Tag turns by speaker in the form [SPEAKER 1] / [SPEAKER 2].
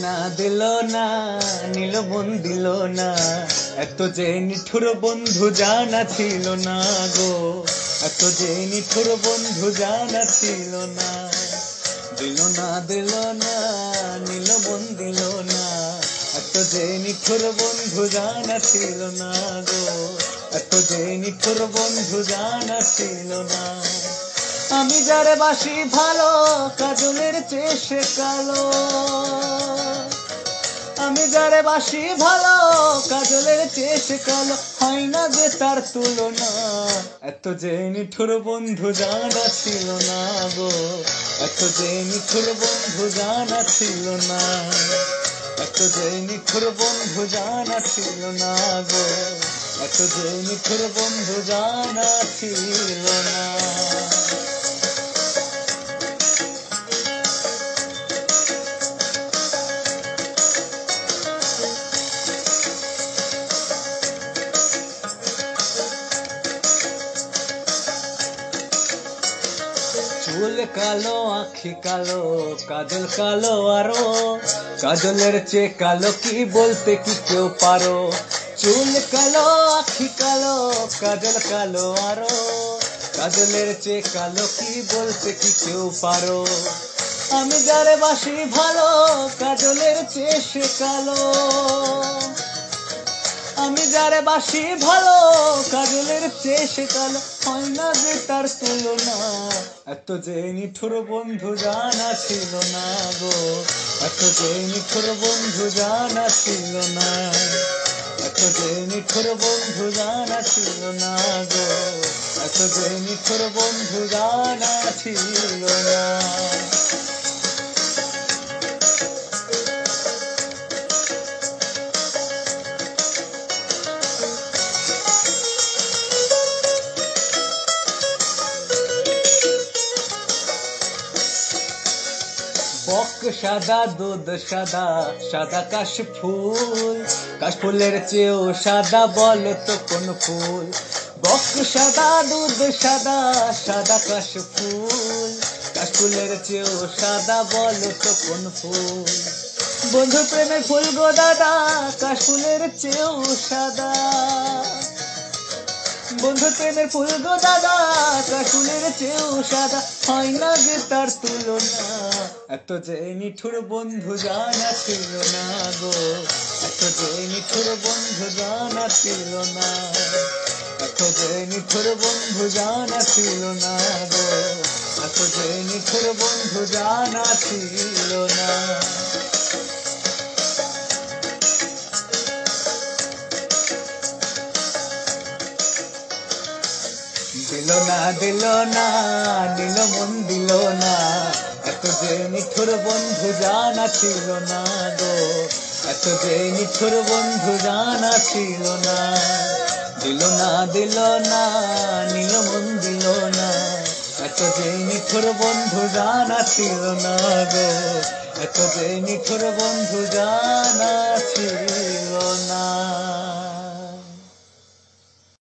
[SPEAKER 1] না দিল না নিল মন দিল না, এত যে নিঠুর বন্ধু জানা ছিল না গো, এত যে নিঠুর বন্ধু জানা ছিল না। দিল না নিল মন দিল না, এত যে নিঠুর বন্ধু জানা ছিল না গো, এত যে নিঠুর বন্ধু জানা ছিল না। আমি যারে বাসি ভালো কাজলের চেয়ে সে কালো, আমি যারে বাসি ভালো কাজলের চেয়ে সে কালো, হয় না যে তার তুলনা। এত যে নিঠুর বন্ধু জানা ছিল না গো, এত যে নিঠুর বন্ধু জানা ছিল না, এত যে নিঠুর বন্ধু জানা ছিল না গো, এত যে নিঠুর বন্ধু জানা ছিল না। চুল কালো আখি কালো কাজল কালো আরো, কাজলের চেয়ে কালো কি বলতে কি কেউ পারো। চুল কালো আখি কালো কাজল কালো আরো, কাজলের চেয়ে কালো কি বলতে কি কেউ পারো। আমি যারে বাসি ভালো কাজলের চেয়ে সে কালো, আমি যারে বাসি ভালো কাজলের চেয়ে সে কালো, হয় না যে তার তুলনা। এত যে নিঠুর বন্ধু জানা ছিল না গো, এত যে নিঠুর বন্ধু জানা ছিল না, এত যে নিঠুর বন্ধু জানা ছিল না গো, এত যে নিঠুর বন্ধু জানা ছিল না। বক সাদা দুধ সাদা সাদা কাশ ফুল, কাশ ফুলের চেয়েও সাদা বলো তো কোন ফুল। বক সাদা দুধ সাদা সাদা কাশ ফুল, কাশ ফুলের চেয়েও সাদা বলো তো কোন ফুল। বন্ধু প্রেমের ফুল গো দাদা কাশ ফুলের চেয়েও সাদা, বন্ধু প্রেমের ফুল গো দাদা কাশুলের চেয়েও সাদা, হয় না যে তার তুলনা। এত যে নিঠুর বন্ধু জানা ছিল না গো, এত যে নিঠুর বন্ধু জানা ছিল না, এত যে নিঠুর বন্ধু জানা ছিল না গো, এত যে নিঠুর বন্ধু জানা ছিল না। দিল না নিল মন দিল না, এত যে নিঠুর বন্ধু জানা ছিল না গো, এত যে নিঠুর বন্ধু জানা ছিল না। দিল না নিল মন দিল না, এত যে নিঠুর বন্ধু জানা ছিল না গো, এত যে নিঠুর বন্ধু জানা ছিল